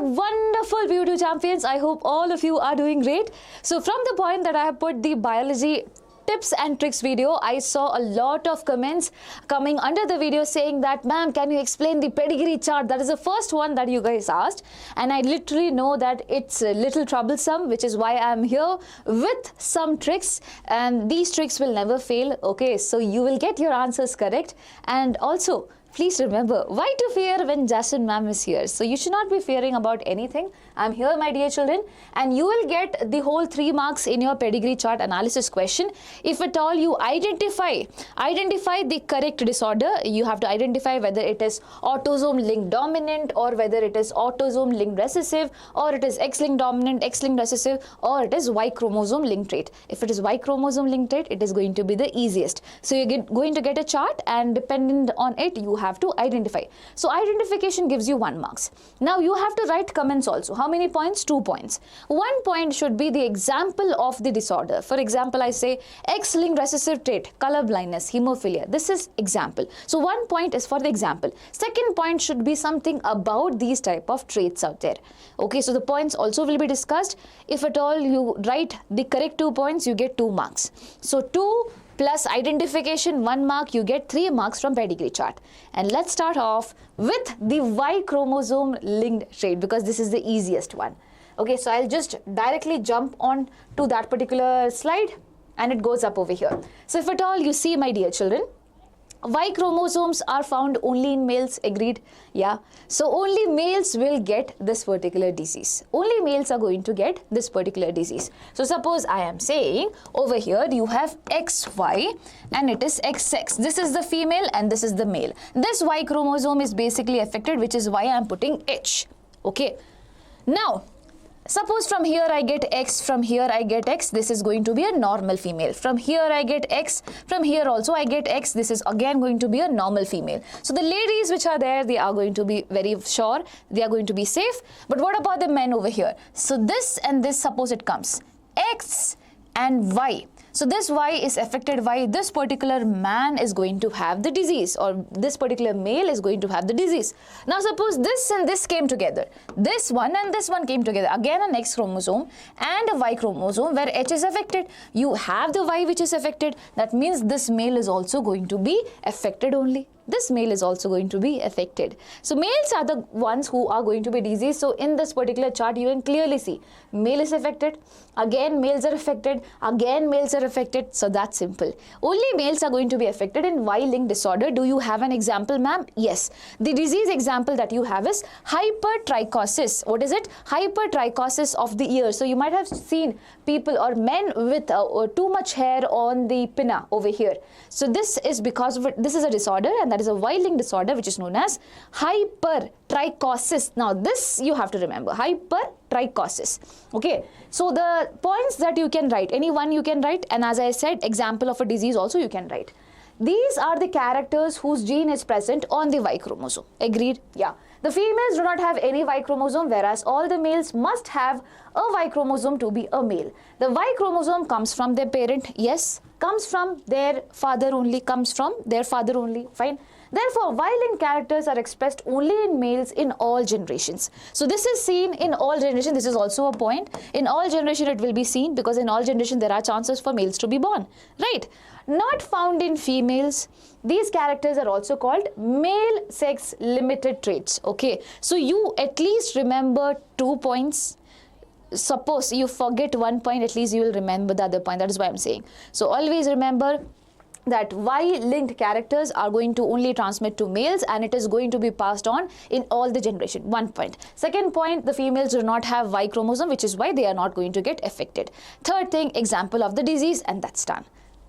wonderful beauty champions. I hope all of you are doing great. So from the point that I have put the biology tips and tricks video, I saw a lot of comments coming under the video saying that, ma'am, can you explain the pedigree chart? That is the first one that you guys asked, and I literally know that it's a little troublesome, which is why I'm here with some tricks, and these tricks will never fail. Okay, so you will get your answers correct. And also, please remember, why to fear when Jason ma'am is here? So you should not be fearing about anything. I'm here, my dear children, and you will get the whole 3 marks in your pedigree chart analysis question. If at all you identify the correct disorder, you have to identify whether it is autosome linked dominant, or whether it is autosome linked recessive, or it is X-linked dominant, X-linked recessive, or it is Y chromosome linked trait. If it is Y chromosome linked trait, it is going to be the easiest. So you're going to get a chart, and dependent on it, you have to identify. So identification gives you 1 marks. Now you have to write comments also. How many points? 2 points. 1 point should be the example of the disorder. For example, I say X-linked recessive trait, color blindness, hemophilia. This is example. So 1 point is for the example. Second point should be something about these type of traits out there. Okay, so the points also will be discussed. If at all you write the correct 2 points, you get 2 marks. So 2 plus identification 1 mark, you get 3 marks from pedigree chart. And let's start off with the Y chromosome linked trait, because this is the easiest one. Okay, so I'll just directly jump on to that particular slide, and it goes up over here. So if at all you see, my dear children, Y chromosomes are found only in males, agreed? Yeah. So only males will get this particular disease. Only males are going to get this particular disease. So suppose I am saying over here you have XY and it is XX. This is the female and this is the male. This Y chromosome is basically affected, which is why I am putting H. Okay. Now, suppose from here I get X, from here I get X, this is going to be a normal female. From here I get X, from here also I get X, this is again going to be a normal female. So the ladies which are there, they are going to be very sure, they are going to be safe. But what about the men over here? So this and this, suppose it comes X and Y. So this Y is affected by this particular man is going to have the disease, or this particular male is going to have the disease. Now suppose this and this came together. This one and this one came together. Again an X chromosome and a Y chromosome where H is affected. You have the Y which is affected. That means this male is also going to be affected only. This male is also going to be affected. So males are the ones who are going to be diseased. So in this particular chart, you can clearly see male is affected, again males are affected, again males are affected. So that's simple. Only males are going to be affected in Y-linked disorder. Do you have an example, ma'am? Yes. The disease example that you have is hypertrichosis. What is it? Hypertrichosis of the ear. So you might have seen people or men with too much hair on the pinna over here. So this is because of it. This is a disorder, and that is a Y-linked disorder which is known as hypertrichosis. Now this you have to remember, hypertrichosis. Okay, so the points that you can write, any one you can write, and as I said, example of a disease also you can write. These are the characters whose gene is present on the Y chromosome. Agreed? Yeah. The females do not have any Y chromosome, whereas all the males must have a Y chromosome to be a male. The Y chromosome comes from their parent, yes, comes from their father only, fine. Therefore, Y-linked characters are expressed only in males in all generations. So this is seen in all generations. This is also a point. In all generation it will be seen, because in all generation there are chances for males to be born, right? Not found in females. These characters are also called male sex limited traits. Okay, so you at least remember 2 points. Suppose you forget 1 point, at least you will remember the other point. That is why I'm saying. So always remember that Y-linked characters are going to only transmit to males, and it is going to be passed on in all the generation. 1 point. Second point, the females do not have Y chromosome, which is why they are not going to get affected. Third thing, example of the disease, and that's done.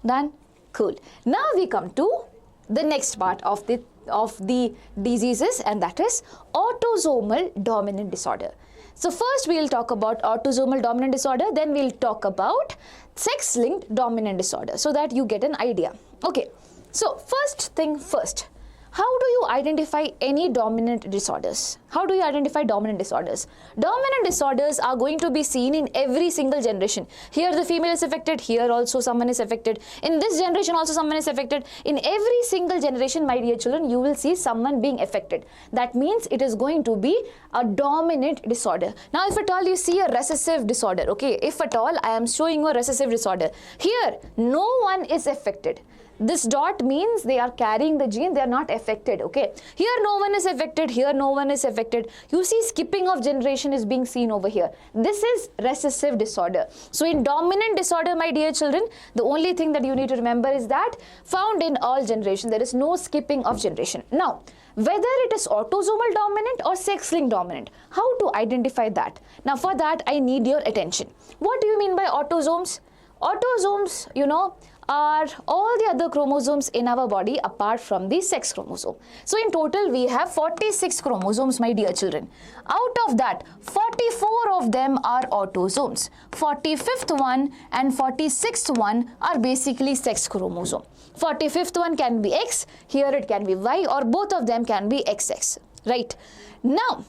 Done? Cool. Now we come to the next part of the diseases, and that is autosomal dominant disorder. So first we will talk about autosomal dominant disorder, then we will talk about sex-linked dominant disorder, so that you get an idea. Okay, so first thing first, How do you identify any dominant disorders? How do you identify dominant disorders? Dominant disorders are going to be seen in every single generation. Here the female is affected, here also someone is affected. In this generation also someone is affected. In every single generation, my dear children, you will see someone being affected. That means it is going to be a dominant disorder. Now, if at all you see a recessive disorder, okay, if at all I am showing you a recessive disorder, here no one is affected. This dot means they are carrying the gene, they are not affected, okay. Here no one is affected, here no one is affected. You see skipping of generation is being seen over here. This is recessive disorder. So in dominant disorder, my dear children, the only thing that you need to remember is that found in all generation, there is no skipping of generation. Now, whether it is autosomal dominant or sex-linked dominant, how to identify that? Now for that, I need your attention. What do you mean by autosomes? Autosomes, you know, are all the other chromosomes in our body apart from the sex chromosome. So in total we have 46 chromosomes, my dear children. Out of that, 44 of them are autosomes. 45th one and 46th one are basically sex chromosome. 45th one can be X, here it can be Y, or both of them can be XX, right? Now,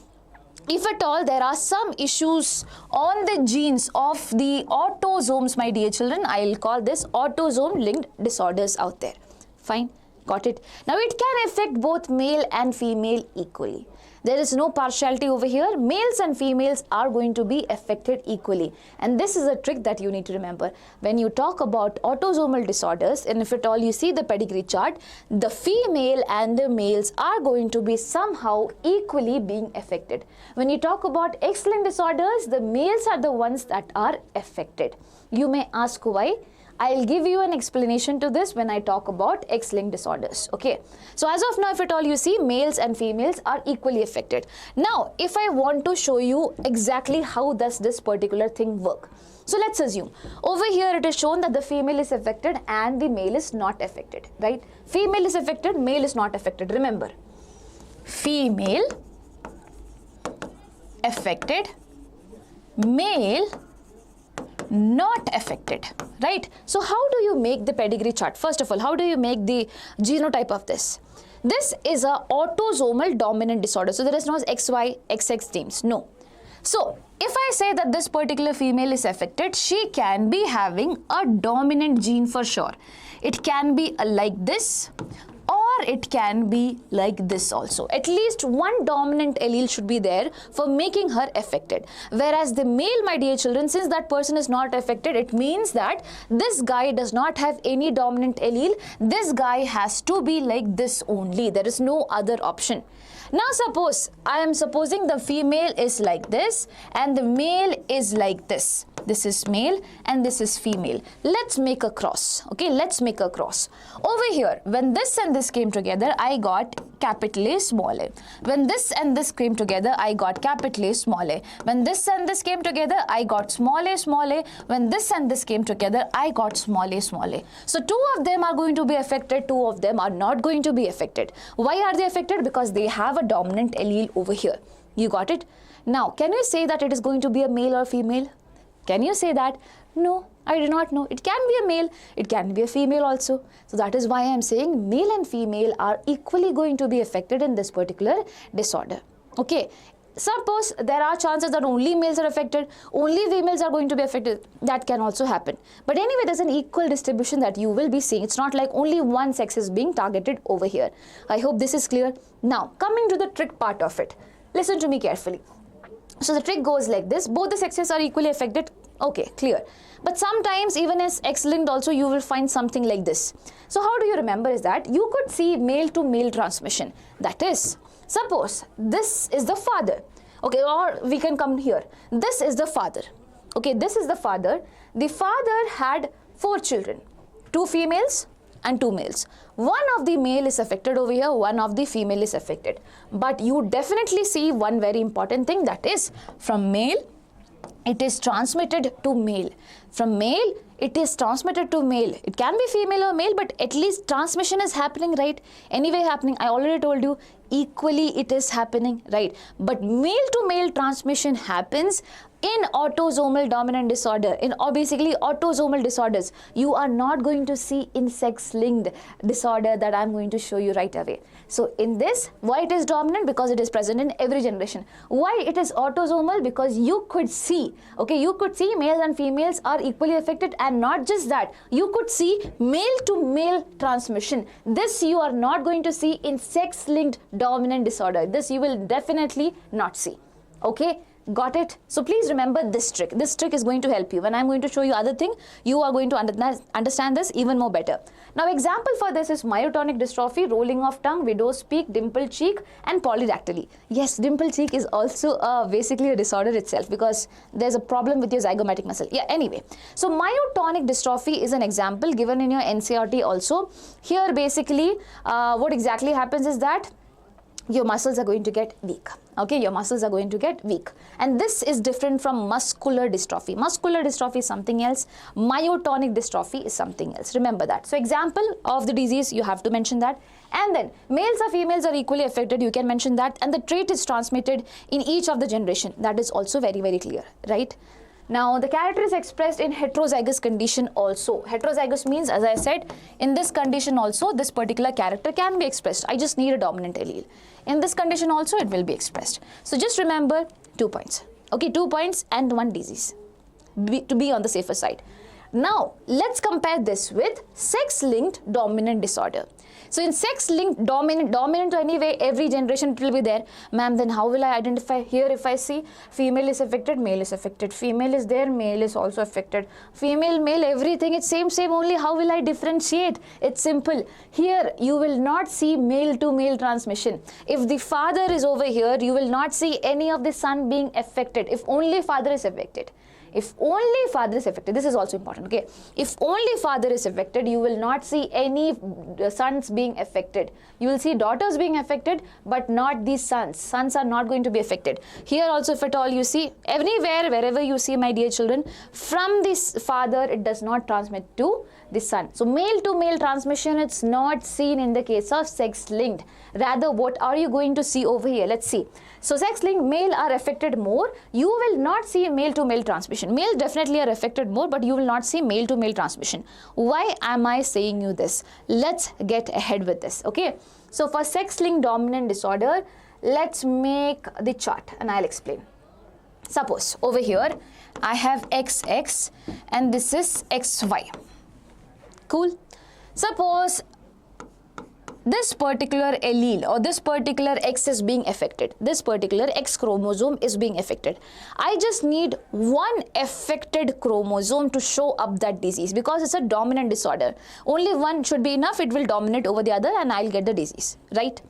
if at all there are some issues on the genes of the autosomes, my dear children, I will call this autosome linked disorders out there. Fine, got it. Now it can affect both male and female equally. There is no partiality over here. Males and females are going to be affected equally. And this is a trick that you need to remember. When you talk about autosomal disorders, and if at all you see the pedigree chart, the female and the males are going to be somehow equally being affected. When you talk about X-linked disorders, the males are the ones that are affected. You may ask why. I'll give you an explanation to this when I talk about X-linked disorders, okay? So as of now, if at all you see, males and females are equally affected. Now, if I want to show you exactly how does this particular thing work. So let's assume, over here it is shown that the female is affected and the male is not affected, right? Female is affected, male is not affected. Remember, female affected, male not affected, right? So how do you make the pedigree chart? First of all, how do you make the genotype of this? This is a autosomal dominant disorder. So there is no XY, XX genes, no. So if I say that this particular female is affected, she can be having a dominant gene for sure. It can be like this, or it can be like this also. At least one dominant allele should be there for making her affected. Whereas the male, my dear children, since that person is not affected, it means that this guy does not have any dominant allele. This guy has to be like this only. There is no other option. Now suppose, I am supposing the female is like this and the male is like this. This is male and this is female. Let's make a cross, okay? Let's make a cross. Over here, when this and this came together, I got capital A, small a. When this and this came together, I got capital A, small a. When this and this came together, I got small a, small a. When this and this came together, I got small a, small a. So two of them are going to be affected, two of them are not going to be affected. Why are they affected? Because they have a dominant allele over here. You got it? Now, can you say that it is going to be a male or female? Can you say that? No, I do not know. It can be a male, it can be a female also. So that is why I am saying male and female are equally going to be affected in this particular disorder. Okay, suppose there are chances that only males are affected, only females are going to be affected. That can also happen. But anyway, there's an equal distribution that you will be seeing. It's not like only one sex is being targeted over here. I hope this is clear. Now, coming to the trick part of it. Listen to me carefully. So the trick goes like this. Both the sexes are equally affected. Okay, clear. But sometimes even as X-linked also you will find something like this. So how do you remember is that you could see male to male transmission. That is, suppose this is the father. Okay, or we can come here. This is the father. Okay, this is the father. The father had 4 children. 2 females and 2 males. One of the male is affected over here, one of the female is affected. But you definitely see one very important thing, that is from male, it is transmitted to male. From male, it is transmitted to male. It can be female or male, but at least transmission is happening, right? Anyway happening. I already told you, equally it is happening, right? But male to male transmission happens in autosomal dominant disorder, or basically autosomal disorders. You are not going to see in sex-linked disorder that I'm going to show you right away. So in this, why it is dominant? Because it is present in every generation. Why it is autosomal? Because you could see, okay, you could see males and females are equally affected, and not just that, you could see male to male transmission. This you are not going to see in sex-linked dominant disorder. This you will definitely not see, okay? Got it? So please remember this trick. This trick is going to help you. When I'm going to show you other thing, you are going to understand this even more better. Now, example for this is myotonic dystrophy, rolling of tongue, widow's peak, dimple cheek, and polydactyly. Yes, dimple cheek is also basically a disorder itself, because there's a problem with your zygomatic muscle. Yeah, anyway. So myotonic dystrophy is an example given in your NCERT also. Here basically what exactly happens is that your muscles are going to get weak. Okay, your muscles are going to get weak. And this is different from muscular dystrophy. Muscular dystrophy is something else. Myotonic dystrophy is something else. Remember that. So example of the disease, you have to mention that. And then males or females are equally affected. You can mention that. And the trait is transmitted in each of the generation. That is also very, very clear, right? Now, the character is expressed in heterozygous condition also. Heterozygous means, as I said, in this condition also, this particular character can be expressed. I just need a dominant allele. In this condition also, it will be expressed. So, just remember 2 points. Okay, 2 points and 1 disease to be on the safer side. Now, let's compare this with sex-linked dominant disorder. So in sex-linked dominant anyway, every generation it will be there. Ma'am, then how will I identify? Here if I see female is affected, male is affected. Female is there, male is also affected. Female, male, everything, it's same, only how will I differentiate? It's simple. Here you will not see male to male transmission. If the father is over here, you will not see any of the son being affected. If only father is affected. If only father is affected, this is also important, okay? If only father is affected, you will not see any sons being affected. You will see daughters being affected, but not these sons. Sons are not going to be affected. Here also, if at all you see, anywhere, wherever you see, my dear children, from this father, it does not transmit to the son. So male to male transmission, it's not seen in the case of sex-linked. Rather, what are you going to see over here? Let's see. So sex-linked, male are affected more. You will not see male to male transmission. Male definitely are affected more, but you will not see male to male transmission. Why am I saying you this? Let's get ahead with this, okay? So for sex-linked dominant disorder, let's make the chart and I'll explain. Suppose over here, I have XX and this is XY. Cool. Suppose this particular allele or this particular X is being affected. This particular X chromosome is being affected. I just need one affected chromosome to show up that disease, because it's a dominant disorder. Only one should be enough. It will dominate over the other and I'll get the disease, right?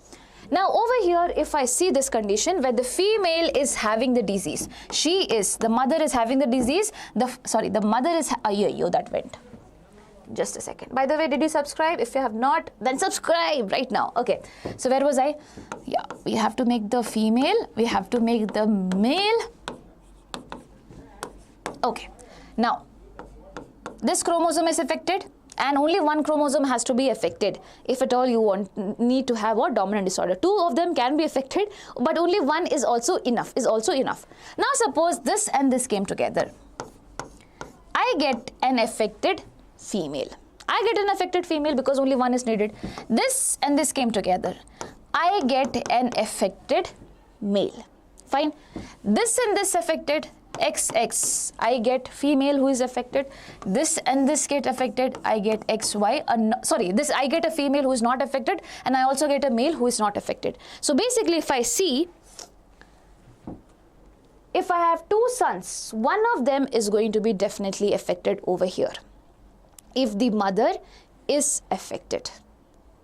Now over here, if I see this condition where the female is having the disease, the mother is having the disease, the mother is, that went. Just a second. By the way, did you subscribe? If you have not, then subscribe right now. Okay. So where was I? Yeah, we have to make the female. We have to make the male. Okay. Now, this chromosome is affected and only one chromosome has to be affected. If at all you need to have a dominant disorder. 2 of them can be affected, but only one is also enough, Now suppose this and this came together. I get an affected female. I get an affected female because only one is needed. This and this came together. I get an affected male. Fine. This and this affected, XX. I get female who is affected. This and this get affected. I get XY. I get a female who is not affected, and I also get a male who is not affected. So basically, if I see, if I have 2 sons, one of them is going to be definitely affected over here. If the mother is affected,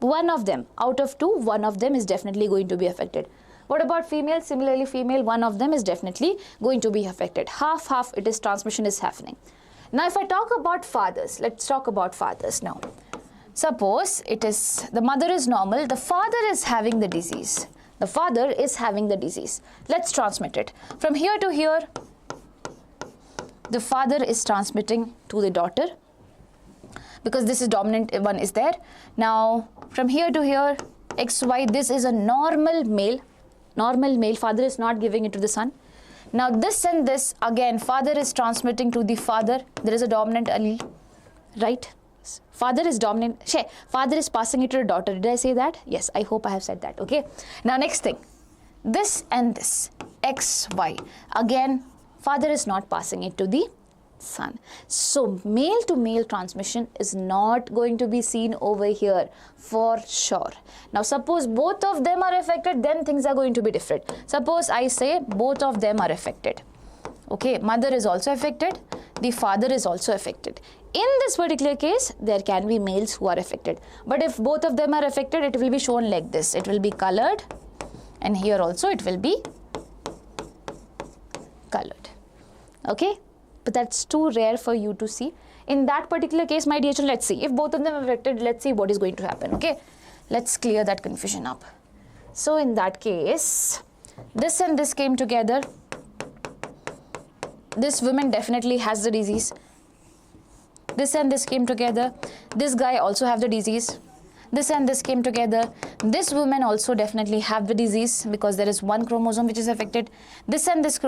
one of them out of 2, one of them is definitely going to be affected. What about female? Similarly, female, one of them is definitely going to be affected. Half, it is transmission is happening. Now, if I talk about fathers, let's talk about fathers now. Suppose it is, the mother is normal, the father is having the disease. The father is having the disease. Let's transmit it. From here to here, the father is transmitting to the daughter, because this is dominant one is there. Now from here to here, XY, this is a normal male, father is not giving it to the son. Now this and this, again, father is transmitting to the father, there is a dominant allele, right? Father is dominant, father is passing it to the daughter. Did I say that? Yes, I hope I have said that, okay? Now next thing, this and this, XY, again, father is not passing it to the son. So male to male transmission is not going to be seen over here for sure. Now suppose both of them are affected, then things are going to be different. Suppose I say both of them are affected. Okay, mother is also affected, the father is also affected. In this particular case, there can be males who are affected. But if both of them are affected, it will be shown like this. It will be colored, and here also it will be colored. Okay? But that's too rare for you to see. In that particular case, my dear children, let's see. If both of them are affected, let's see what is going to happen. Okay? Let's clear that confusion up. So in that case, this and this came together. This woman definitely has the disease. This and this came together. This guy also have the disease. This and this came together. This woman also definitely have the disease because there is one chromosome which is affected. This and this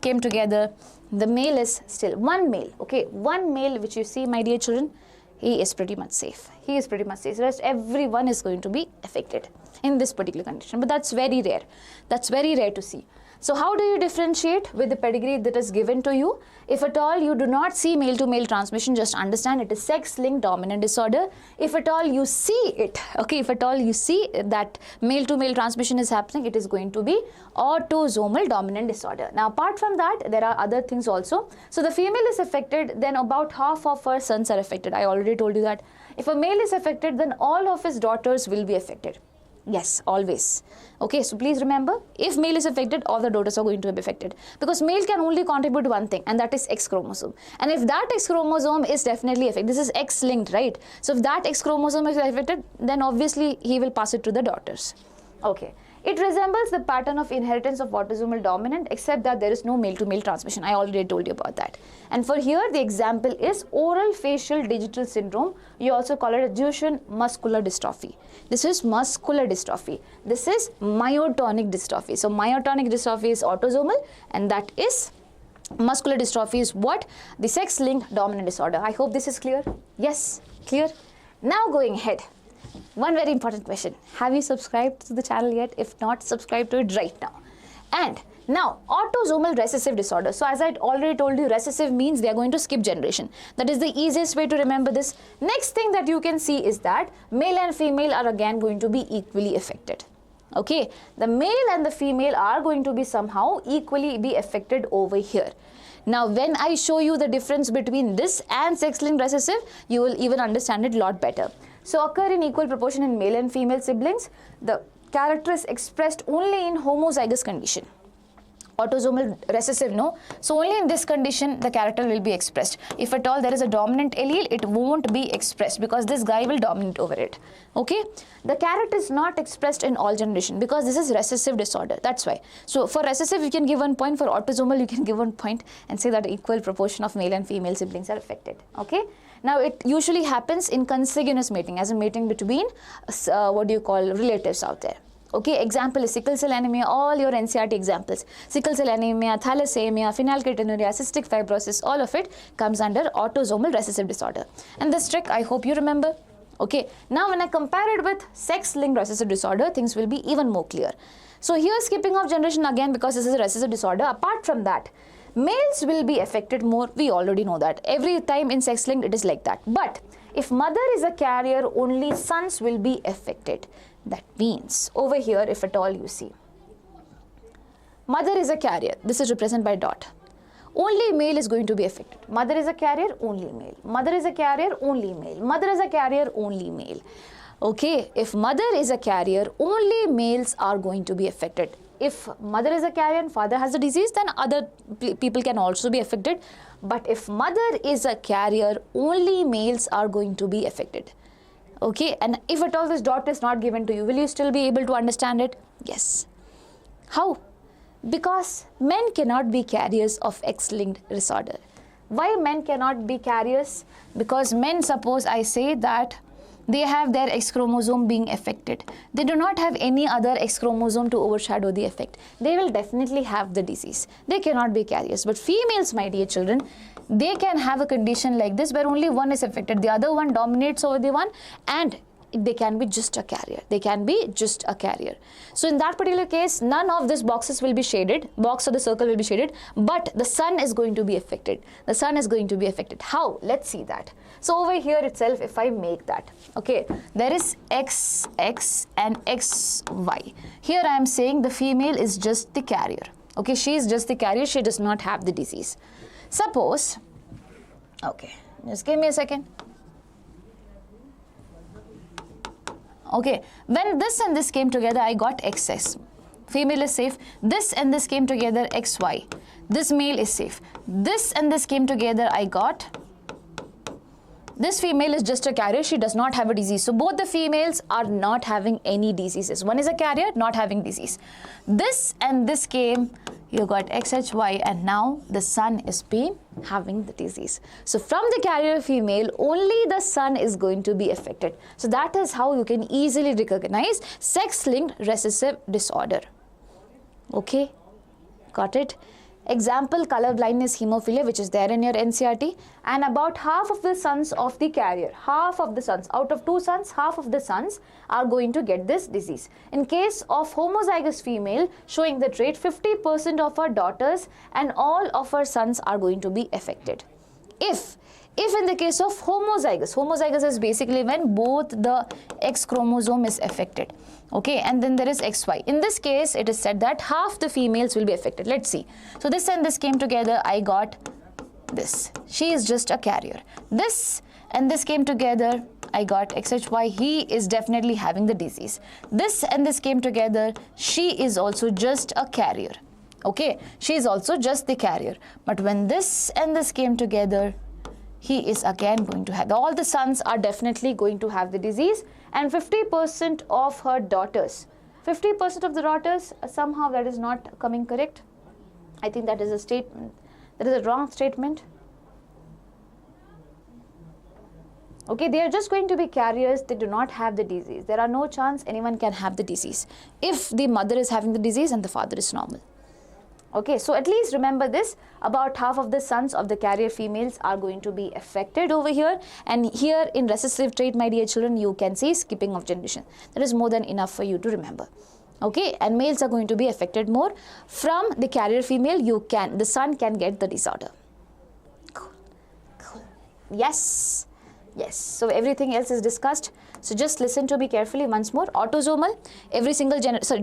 came together. The male is still one male. Okay, one male which you see, my dear children, he is pretty much safe. He is pretty much safe. The rest, everyone is going to be affected in this particular condition. But that's very rare. That's very rare to see. So how do you differentiate with the pedigree that is given to you? If at all you do not see male to male transmission, just understand it is sex-linked dominant disorder. If at all you see it, okay, if at all you see that male to male transmission is happening, it is going to be autosomal dominant disorder. Now apart from that, there are other things also. So the female is affected, then about half of her sons are affected. I already told you that. If a male is affected, then all of his daughters will be affected. Yes, always. Okay, so please remember, if male is affected, all the daughters are going to be affected. Because male can only contribute one thing, and that is X chromosome. And if that X chromosome is definitely affected, this is X linked, right? So if that X chromosome is affected, then obviously he will pass it to the daughters. Okay. It resembles the pattern of inheritance of autosomal dominant, except that there is no male to male transmission. I already told you about that. And for here, the example is oral facial digital syndrome. You also call it Duchenne muscular dystrophy. This is muscular dystrophy. This is myotonic dystrophy. So myotonic dystrophy is autosomal, and that is muscular dystrophy is what? The sex-linked dominant disorder. I hope this is clear. Yes, clear. Now going ahead. One very important question. Have you subscribed to the channel yet? If not, subscribe to it right now. And now, autosomal recessive disorder. So as I already told you, recessive means they are going to skip generation. That is the easiest way to remember this. Next thing that you can see is that male and female are again going to be equally affected. Okay, the male and the female are going to be somehow equally be affected over here. Now, when I show you the difference between this and sex-linked recessive, you will even understand it a lot better. So, occur in equal proportion in male and female siblings. The character is expressed only in homozygous condition. Autosomal recessive, no. So, only in this condition, the character will be expressed. If at all there is a dominant allele, it won't be expressed because this guy will dominate over it. Okay. The character is not expressed in all generation because this is recessive disorder. That's why. So, for recessive, you can give 1 point. For autosomal, you can give 1 point and say that equal proportion of male and female siblings are affected. Okay. Now, it usually happens in consanguineous mating, as a mating between, relatives out there. Okay, example is sickle cell anemia, all your NCERT examples. Sickle cell anemia, thalassemia, phenylketonuria, cystic fibrosis, all of it comes under autosomal recessive disorder. And this trick, I hope you remember. Okay, now when I compare it with sex-linked recessive disorder, things will be even more clear. So here skipping of generation again because this is a recessive disorder. Apart from that, males will be affected more. We already know that. Every time in sex-linked it is like that. But if mother is a carrier, only sons will be affected. That means over here, if at all you see, mother is a carrier. This is represented by dot. Only male is going to be affected. Mother is a carrier, only male. Mother is a carrier, only male. Mother is a carrier, only male. Okay, if mother is a carrier, only males are going to be affected. If mother is a carrier and father has the disease, then other people can also be affected. But if mother is a carrier, only males are going to be affected. Okay, and if at all this dot is not given to you, will you still be able to understand it? Yes. How? Because men cannot be carriers of X-linked disorder. Why men cannot be carriers? Because men, suppose I say that they have their X chromosome being affected. They do not have any other X chromosome to overshadow the effect. They will definitely have the disease. They cannot be carriers. But females, my dear children, they can have a condition like this where only one is affected. The other one dominates over the one, and they can be just a carrier. They can be just a carrier. So in that particular case, none of these boxes will be shaded. Box or the circle will be shaded, but the sun is going to be affected. The sun is going to be affected. How? Let's see that. So over here itself, if I make that, okay, there is XX and XY. Here I am saying the female is just the carrier. Okay, she is just the carrier. She does not have the disease. Suppose, okay, just give me a second. Okay, when this and this came together, I got XS. Female is safe. This and this came together, XY. This male is safe. This and this came together, I got. This female is just a carrier. She does not have a disease. So both the females are not having any diseases. One is a carrier, not having disease. This and this came, you got XHY, and now the son is having the disease. So from the carrier female, only the son is going to be affected. So that is how you can easily recognize sex-linked recessive disorder. Okay, got it? Example, color blindness, hemophilia, which is there in your NCERT, and about half of the sons of the carrier, half of the sons, out of 2 sons, half of the sons are going to get this disease. In case of homozygous female, showing the trait, 50% of her daughters and all of her sons are going to be affected. If in the case of homozygous is basically when both the X chromosome is affected. Okay, and then there is XY. In this case, it is said that half the females will be affected. Let's see. So this and this came together, I got this. She is just a carrier. This and this came together, I got XHY. He is definitely having the disease. This and this came together, she is also just a carrier. Okay, she is also just the carrier. But when this and this came together, he is again going to have, all the sons are definitely going to have the disease, and 50% of her daughters, 50% of the daughters, somehow that is not coming correct. I think that is a statement, that is a wrong statement. Okay, they are just going to be carriers, they do not have the disease. There are no chance anyone can have the disease if the mother is having the disease and the father is normal. Okay, so at least remember this, about half of the sons of the carrier females are going to be affected over here, and here in recessive trait, my dear children, you can see skipping of generation. That is more than enough for you to remember. Okay, and males are going to be affected more. From the carrier female, the son can get the disorder. Cool. Yes, so everything else is discussed. So just listen to me carefully once more. Autosomal,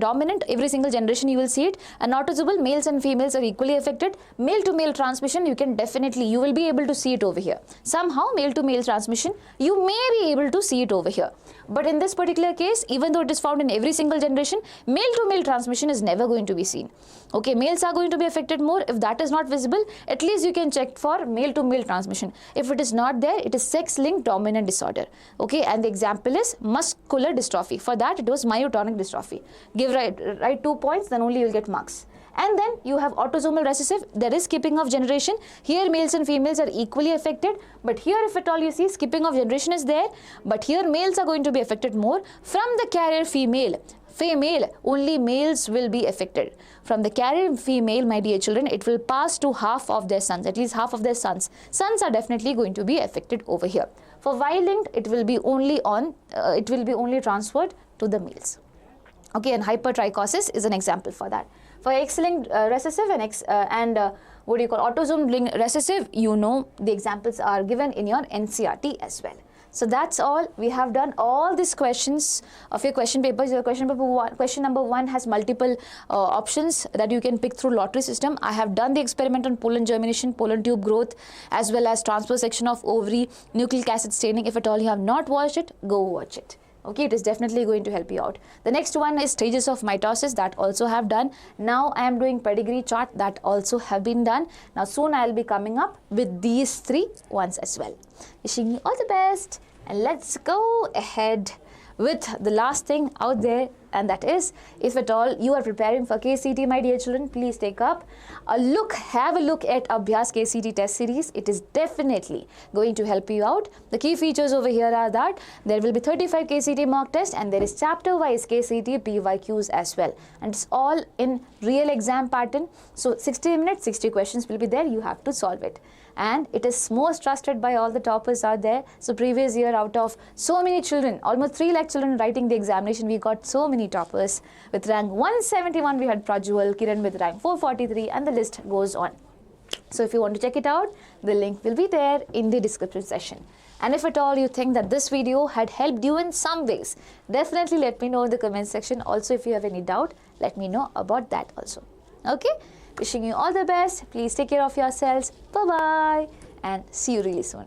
dominant, every single generation you will see it. And autosomal, males and females are equally affected. Male to male transmission, you will be able to see it over here. Somehow male to male transmission, you may be able to see it over here. But in this particular case, even though it is found in every single generation, male to male transmission is never going to be seen. Okay, males are going to be affected more. If that is not visible, at least you can check for male to male transmission. If it is not there, it is sex-linked dominant disorder. Okay, and the example is muscular dystrophy. For that, it was myotonic dystrophy. Write 2 points, then only you will get marks. And then you have autosomal recessive. There is skipping of generation. Here males and females are equally affected. But here, if at all you see, skipping of generation is there. But here males are going to be affected more. From the carrier female, only males will be affected. From the carrier female, my dear children, it will pass to half of their sons, at least half of their sons. Sons are definitely going to be affected over here. For Y-linked, it will be only transferred to the males. Okay, and hypertrichosis is an example for that. For X-linked recessive and autosomal linked recessive, you know the examples are given in your NCERT as well. So that's all. We have done all these questions of your question papers. Your question number 1 has multiple options that you can pick through lottery system. I have done the experiment on pollen germination, pollen tube growth, as well as transfer section of ovary, nucleic acid staining. If at all you have not watched it, go watch it. Okay, it is definitely going to help you out. The next one is stages of mitosis, that also have done. Now I am doing pedigree chart, that also have been done. Now soon I will be coming up with these 3 ones as well. Wishing you all the best, and let's go ahead with the last thing out there, and that is, if at all you are preparing for KCET, my dear children, please take up a look, have a look at ABHYAS KCET test series. It is definitely going to help you out. The key features over here are that there will be 35 KCET mock tests, and there is chapter-wise KCET PYQs as well. And it's all in real exam pattern. So 60 minutes, 60 questions will be there. You have to solve it. And it is most trusted by all the toppers out there. So previous year, out of so many children, almost 3 lakh children writing the examination, we got so many toppers. With rank 171, we had Prajwal, Kiran with rank 443, and the list goes on. So if you want to check it out, the link will be there in the description section. And if at all you think that this video had helped you in some ways, definitely let me know in the comment section. Also, if you have any doubt, let me know about that also. Okay? Wishing you all the best. Please take care of yourselves. Bye-bye. And see you really soon.